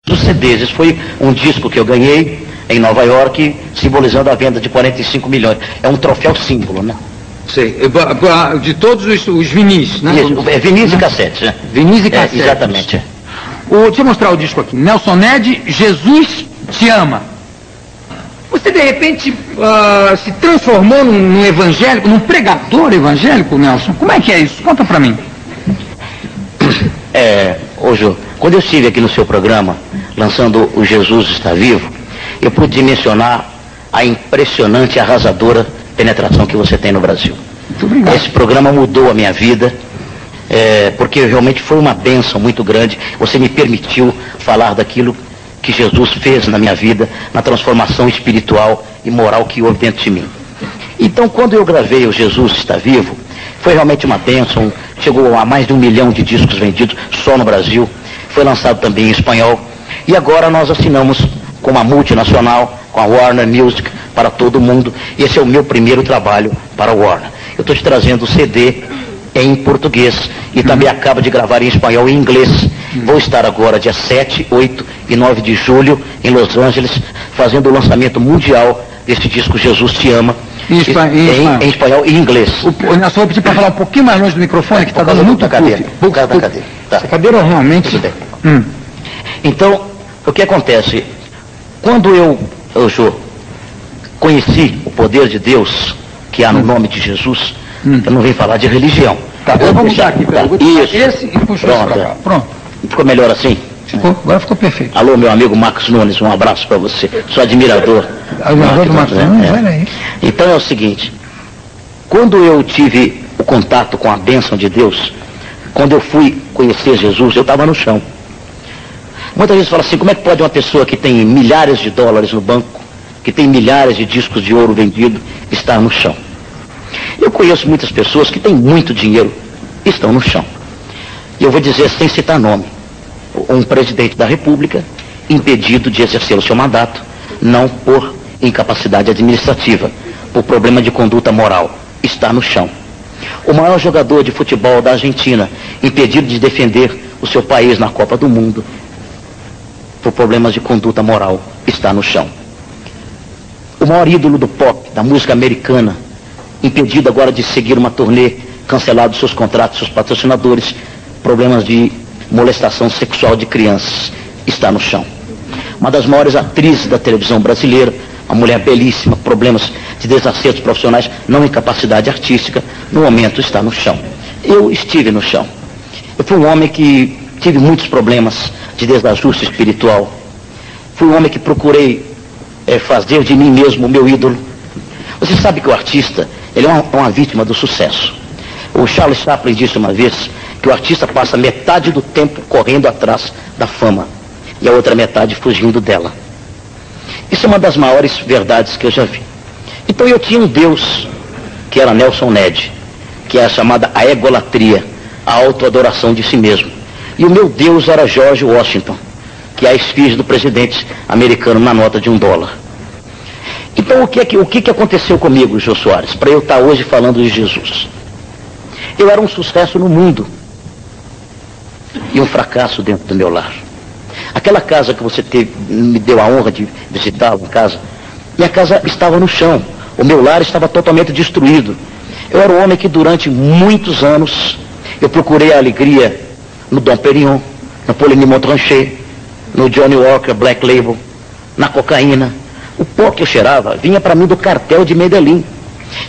dos CDs. Esse foi um disco que eu ganhei em Nova York, simbolizando a venda de 45 milhões. É um troféu símbolo, né? Sei. De todos os vinis, né? Isso, vinis e cassetes, né? Vinis e cassetes. Exatamente. Deixa eu mostrar o disco aqui. Nelson Ned, Jesus Te Ama. Você, de repente, se transformou num evangélico, num pregador evangélico, Nelson? Como é que é isso? Conta pra mim. Jô, quando eu estive aqui no seu programa, lançando o Jesus Está Vivo, eu pude mencionar a impressionante e arrasadora penetração que você tem no Brasil. Muito obrigado. Esse programa mudou a minha vida, porque realmente foi uma bênção muito grande. Você me permitiu falar daquilo que Jesus fez na minha vida, na transformação espiritual e moral que houve dentro de mim. Então, quando eu gravei o Jesus Está Vivo, foi realmente uma bênção. Chegou a mais de 1 milhão de discos vendidos só no Brasil. Foi lançado também em espanhol. E agora nós assinamos com uma multinacional, com a Warner Music, para todo mundo. E esse é o meu primeiro trabalho para a Warner. Eu estou te trazendo o CD em português e também acabo de gravar em espanhol e inglês. Vou estar agora dia 7, 8 e 9 de julho em Los Angeles, fazendo o lançamento mundial desse disco Jesus Te Ama. Em espanhol e inglês. Eu só vou pedir para falar um pouquinho mais longe do microfone, que está dando muito cadeira. Por causa da cadeira. Tá. Essa cadeira realmente... Então, o que acontece? Quando eu Jô, conheci o poder de Deus que há no nome de Jesus, eu não vim falar de religião. Tá, vamos mudar aqui, Isso. Esse e puxou esse pra cá. Pronto. Ficou melhor assim? Ficou, agora ficou perfeito. Alô, meu amigo Marcos Nunes, um abraço para você. Sou admirador. Admirador do Marcos Nunes, olha aí. Então é o seguinte, quando eu tive o contato com a bênção de Deus, quando eu fui conhecer Jesus, eu estava no chão. Muitas vezes fala assim, como é que pode uma pessoa que tem milhares de dólares no banco, que tem milhares de discos de ouro vendidos, estar no chão? Eu conheço muitas pessoas que têm muito dinheiro e estão no chão. E eu vou dizer sem citar nome, um presidente da República impedido de exercer o seu mandato, não por incapacidade administrativa, por problema de conduta moral, está no chão. O maior jogador de futebol da Argentina, impedido de defender o seu país na Copa do Mundo, por problemas de conduta moral, está no chão. O maior ídolo do pop, da música americana, impedido agora de seguir uma turnê, cancelado seus contratos, seus patrocinadores, problemas de molestação sexual de crianças, está no chão. Uma das maiores atrizes da televisão brasileira, uma mulher belíssima, problemas de desacertos profissionais, não incapacidade artística, no momento está no chão. Eu estive no chão. Eu fui um homem que tive muitos problemas de desajuste espiritual. Fui um homem que procurei fazer de mim mesmo o meu ídolo. Você sabe que o artista, ele é uma vítima do sucesso. O Charles Chaplin disse uma vez que o artista passa metade do tempo correndo atrás da fama e a outra metade fugindo dela. Isso é uma das maiores verdades que eu já vi. Então eu tinha um Deus, que era Nelson Ned, que é a chamada a egolatria, a autoadoração de si mesmo. E o meu Deus era George Washington, que é a esfinge do presidente americano na nota de $1. Então o que aconteceu comigo, Jô Soares, para eu estar hoje falando de Jesus? Eu era um sucesso no mundo e um fracasso dentro do meu lar. Aquela casa que você me deu a honra de visitar, uma casa, minha casa estava no chão, o meu lar estava totalmente destruído. Eu era um homem que durante muitos anos eu procurei a alegria no Dom Perignon, no Poulenc Montrachet, no Johnny Walker Black Label, na cocaína. O pó que eu cheirava vinha para mim do cartel de Medellín.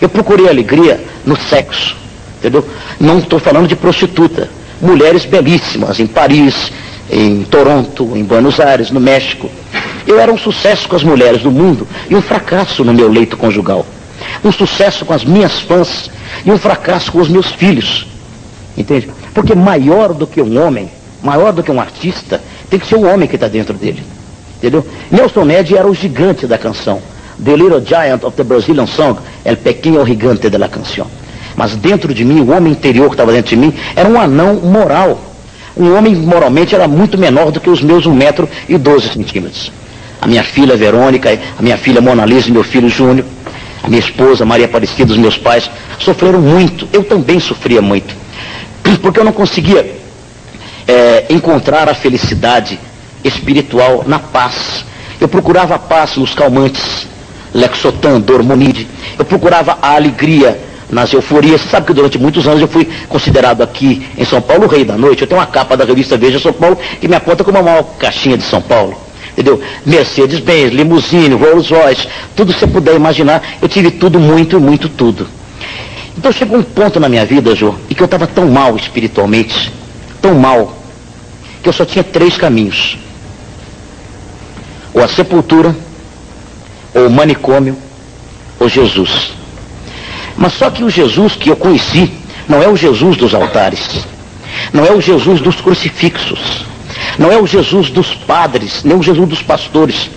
Eu procurei alegria no sexo, entendeu? Não estou falando de prostituta, mulheres belíssimas em Paris, em Toronto, em Buenos Aires, no México. Eu era um sucesso com as mulheres do mundo e um fracasso no meu leito conjugal. Um sucesso com as minhas fãs e um fracasso com os meus filhos. Entende? Porque maior do que um homem, maior do que um artista, tem que ser o homem que está dentro dele. Entendeu? Nelson Ned era o gigante da canção. The Little Giant of the Brazilian Song, el pequeño gigante de la canción. Mas dentro de mim, o homem interior que estava dentro de mim, era um anão moral. Um homem moralmente era muito menor do que os meus 1,12 m. A minha filha Verônica, a minha filha Mona Lisa e meu filho Júnior, a minha esposa Maria Aparecida, os meus pais, sofreram muito. Eu também sofria muito. Porque eu não conseguia encontrar a felicidade espiritual na paz. Eu procurava a paz nos calmantes, Lexotan, Dormonide. Eu procurava a alegria nas euforias. Você sabe que durante muitos anos eu fui considerado aqui em São Paulo o rei da noite. Eu tenho uma capa da revista Veja São Paulo que me aponta como a maior caixinha de São Paulo. Entendeu? Mercedes-Benz, limusine, Rolls-Royce, tudo que você puder imaginar. Eu tive tudo, muito, muito tudo. Então chegou um ponto na minha vida, Jô, em que eu estava tão mal espiritualmente, tão mal, que eu só tinha 3 caminhos. Ou a sepultura, ou o manicômio, ou Jesus. Mas só que o Jesus que eu conheci não é o Jesus dos altares, não é o Jesus dos crucifixos, não é o Jesus dos padres, nem o Jesus dos pastores.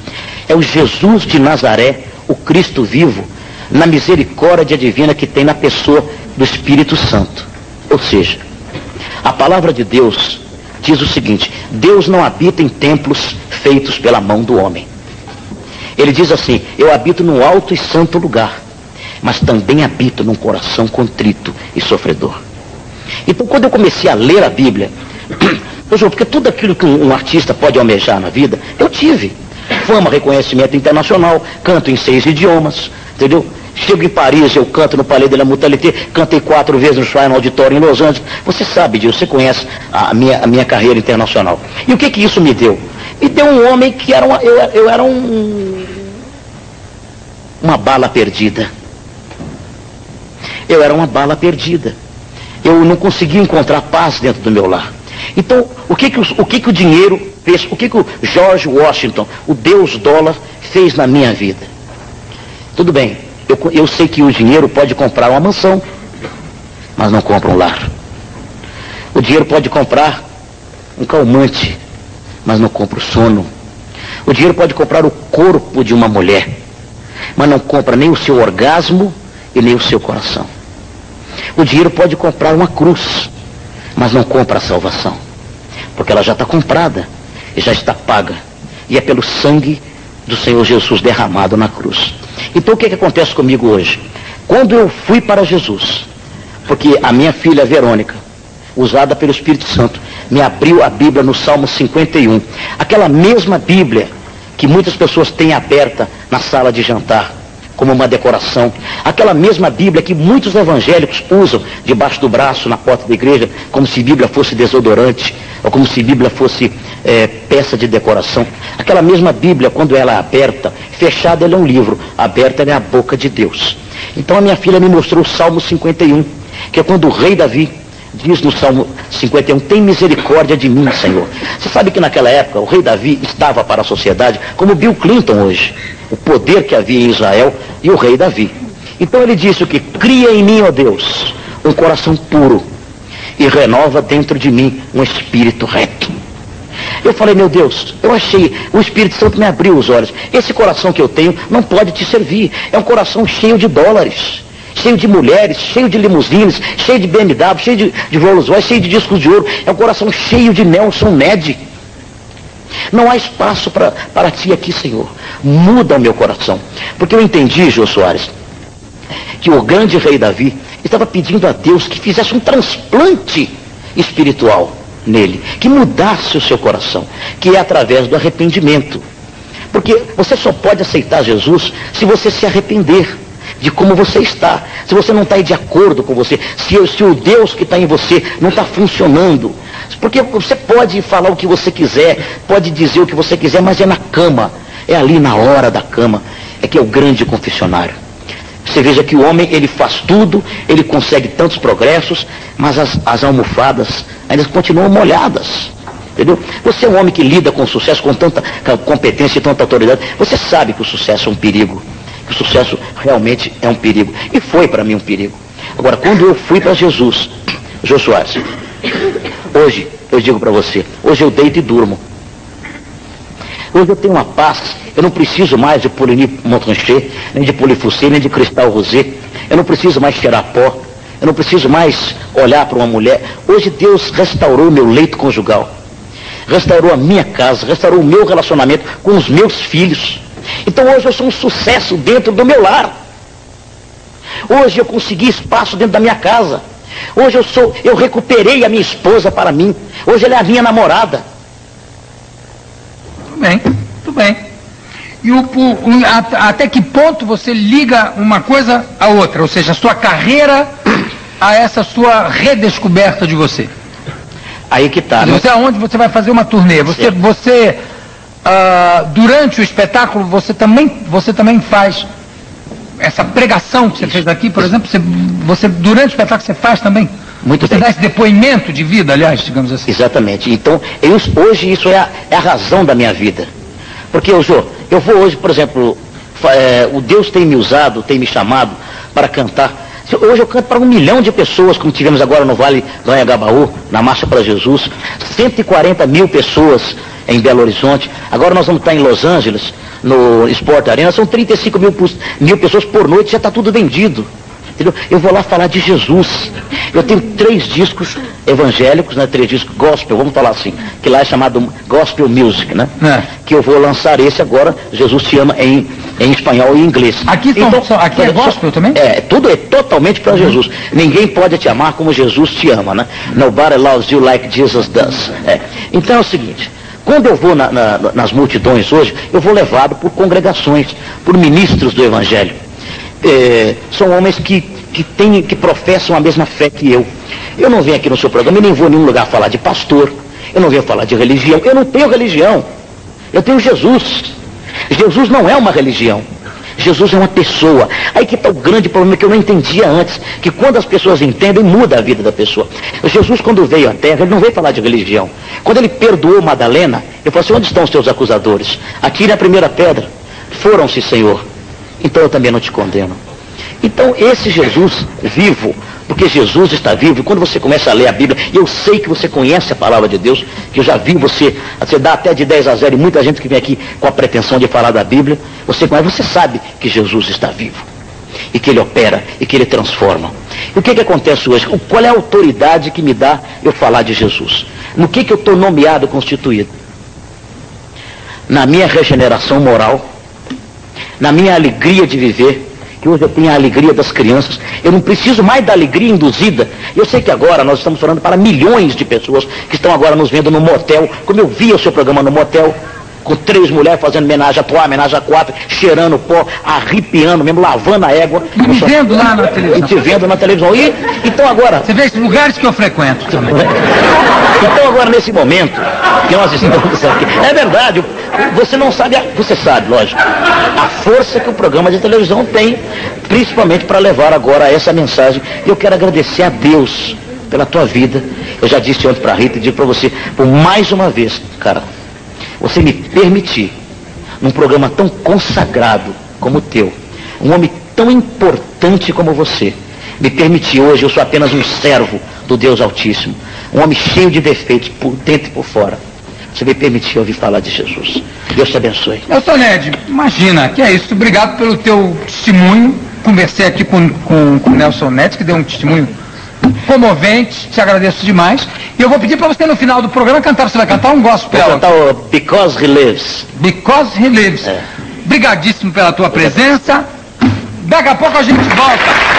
É o Jesus de Nazaré, o Cristo vivo, na misericórdia divina que tem na pessoa do Espírito Santo. Ou seja, a palavra de Deus diz o seguinte: Deus não habita em templos feitos pela mão do homem. Ele diz assim: eu habito num alto e santo lugar, mas também habito num coração contrito e sofredor. Então, quando eu comecei a ler a Bíblia, porque tudo aquilo que um artista pode almejar na vida, eu tive. Fama, reconhecimento internacional, canto em 6 idiomas, entendeu? Chego em Paris, eu canto no Palais de la Mutualité, cantei 4 vezes no Shrine Auditorium em Los Angeles. Você sabe disso, você conhece a minha carreira internacional. E o que isso me deu? Me deu um homem que era eu era uma bala perdida. Eu era uma bala perdida. Eu não conseguia encontrar paz dentro do meu lar. Então, o que o dinheiro fez? O que o George Washington, o Deus dólar, fez na minha vida? Tudo bem, eu sei que o dinheiro pode comprar uma mansão, mas não compra um lar. O dinheiro pode comprar um calmante, mas não compra o sono. O dinheiro pode comprar o corpo de uma mulher, mas não compra nem o seu orgasmo e nem o seu coração. O dinheiro pode comprar uma cruz, mas não compra a salvação, porque ela já está comprada e já está paga, e é pelo sangue do Senhor Jesus derramado na cruz. Então o que acontece comigo hoje? Quando eu fui para Jesus, porque a minha filha Verônica, usada pelo Espírito Santo, me abriu a Bíblia no Salmo 51, aquela mesma Bíblia que muitas pessoas têm aberta na sala de jantar, como uma decoração, aquela mesma Bíblia que muitos evangélicos usam debaixo do braço na porta da igreja, como se Bíblia fosse desodorante, ou como se Bíblia fosse peça de decoração. Aquela mesma Bíblia, quando ela é aberta, fechada ela é um livro, aberta ela é a boca de Deus. Então a minha filha me mostrou o Salmo 51, que é quando o rei Davi diz no Salmo 51, tem misericórdia de mim, Senhor. Você sabe que naquela época o rei Davi estava para a sociedade como Bill Clinton hoje, o poder que havia em Israel e o rei Davi. Então ele disse o que? Cria em mim, ó Deus, um coração puro e renova dentro de mim um espírito reto. Eu falei, meu Deus, eu achei, o Espírito Santo me abriu os olhos. Esse coração que eu tenho não pode te servir. É um coração cheio de dólares, cheio de mulheres, cheio de limusines, cheio de BMW, cheio de Rolls-Royce, cheio de discos de ouro. É um coração cheio de Nelson Ned. Não há espaço para ti aqui, Senhor. Muda o meu coração. Porque eu entendi, Jô Soares, que o grande rei Davi estava pedindo a Deus que fizesse um transplante espiritual nele, que mudasse o seu coração, que é através do arrependimento. Porque você só pode aceitar Jesus se você se arrepender de como você está, se você não está de acordo com você, se o Deus que está em você não está funcionando. Porque você pode falar o que você quiser, pode dizer o que você quiser, mas é na cama, é ali na hora da cama, é que é o grande confessionário. Você veja que o homem, ele faz tudo, ele consegue tantos progressos, mas as almofadas ainda continuam molhadas. Entendeu? Você é um homem que lida com o sucesso, com tanta competência e tanta autoridade, você sabe que o sucesso é um perigo. O sucesso realmente é um perigo. E foi para mim um perigo. Agora, quando eu fui para Jesus, Jô Soares, hoje, eu digo para você, hoje eu deito e durmo. Hoje eu tenho uma paz, eu não preciso mais de Poligny Montrachet, nem de Polifoussé, nem de Cristal Rosé. Eu não preciso mais cheirar pó, eu não preciso mais olhar para uma mulher. Hoje Deus restaurou o meu leito conjugal, restaurou a minha casa, restaurou o meu relacionamento com os meus filhos. Então hoje eu sou um sucesso dentro do meu lar. Hoje eu consegui espaço dentro da minha casa. Hoje eu recuperei a minha esposa para mim. Hoje ela é a minha namorada. bem, muito bem. E até que ponto você liga uma coisa à outra? Ou seja, a sua carreira a essa sua redescoberta de você? Aí que tá. Você aonde você vai fazer uma turnê? Durante o espetáculo, você também faz essa pregação que você fez aqui, por exemplo, durante o espetáculo você faz também? Muito bem. Você dá esse depoimento de vida, aliás, digamos assim. Exatamente. Então, hoje isso é a razão da minha vida. Porque, eu vou hoje, por exemplo, o Deus tem me usado, tem me chamado para cantar. Hoje eu canto para 1 milhão de pessoas, como tivemos agora no Vale do Anhangabaú, na Marcha para Jesus. 140 mil pessoas em Belo Horizonte. Agora nós vamos estar em Los Angeles, no Sport Arena. São 35 mil pessoas por noite, já está tudo vendido. Entendeu? Eu vou lá falar de Jesus. Eu tenho 3 discos evangélicos, né? 3 discos gospel, vamos falar assim, que lá é chamado Gospel Music, né? Que eu vou lançar esse agora, Jesus Te Ama, em espanhol e inglês. Aqui é gospel também? Tudo é totalmente para Jesus. Ninguém pode te amar como Jesus te ama, né? Nobody loves you like Jesus does. Então é o seguinte, quando eu vou nas multidões hoje, eu vou levado por congregações, por ministros do Evangelho. São homens que professam a mesma fé que eu. Eu não venho aqui no seu programa e nem vou em nenhum lugar falar de pastor. Eu não venho falar de religião. Eu não tenho religião. Eu tenho Jesus. Jesus não é uma religião. Jesus é uma pessoa. Aí que está o grande problema que eu não entendia antes, que quando as pessoas entendem, muda a vida da pessoa. Jesus, quando veio à Terra, ele não veio falar de religião. Quando ele perdoou Madalena, ele falou assim: onde estão os teus acusadores? Atire a primeira pedra. Foram-se, Senhor. Então eu também não te condeno. Então esse Jesus vivo, porque Jesus está vivo, e quando você começa a ler a Bíblia, e eu sei que você conhece a palavra de Deus, que eu já vi você dá até de 10-0, e muita gente que vem aqui com a pretensão de falar da Bíblia, você conhece, você sabe que Jesus está vivo, e que ele opera, e que ele transforma. E o que acontece hoje? Qual é a autoridade que me dá eu falar de Jesus? No que eu estou nomeado, constituído? Na minha regeneração moral, na minha alegria de viver, que hoje eu tenho a alegria das crianças. Eu não preciso mais da alegria induzida. Eu sei que agora nós estamos falando para milhões de pessoas que estão agora nos vendo no motel, como eu via o seu programa no motel, com 3 mulheres fazendo homenagem a 3, homenagem a 4, cheirando pó, arrepiando mesmo, lavando a égua. Me vendo lá na televisão. E te vendo na televisão. E, então agora... Você vê esses lugares que eu frequento também. Então agora nesse momento que nós estamos aqui, é verdade, você não sabe, você sabe, lógico, a força que o programa de televisão tem, principalmente para levar agora essa mensagem. Eu quero agradecer a Deus pela tua vida. Eu já disse ontem para a Rita e digo para você, por mais uma vez, cara, você me permitir, num programa tão consagrado como o teu, um homem tão importante como você, me permitir hoje, eu sou apenas um servo do Deus Altíssimo, um homem cheio de defeitos, por dentro e por fora. Você me permitiu ouvir falar de Jesus. Deus te abençoe. Nelson Ned, imagina, que é isso. Obrigado pelo teu testemunho. Conversei aqui com o Nelson Ned, que deu um testemunho comovente. Te agradeço demais. E eu vou pedir para você no final do programa cantar. Você vai cantar um gospel? Vou cantar o Because He Lives. Because He Lives. Obrigadíssimo pela tua presença. Daqui a pouco a gente volta.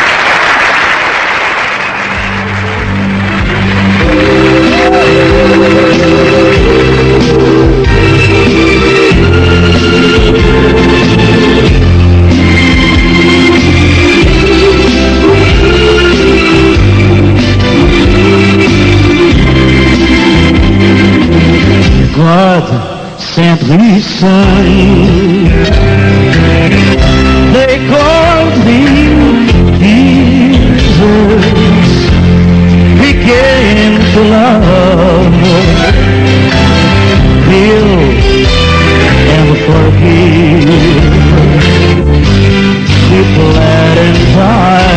God sent His Son. They called Him Jesus. He came to love, heal, and forgive. He bled and died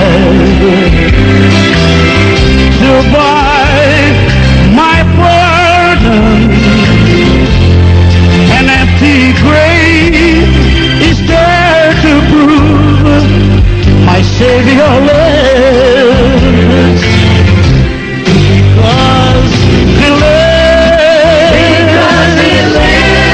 to buy my pardon. An empty grave is there to prove my Savior lives. Because He lives. Because He lives.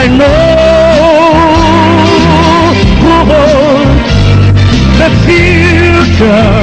I know the future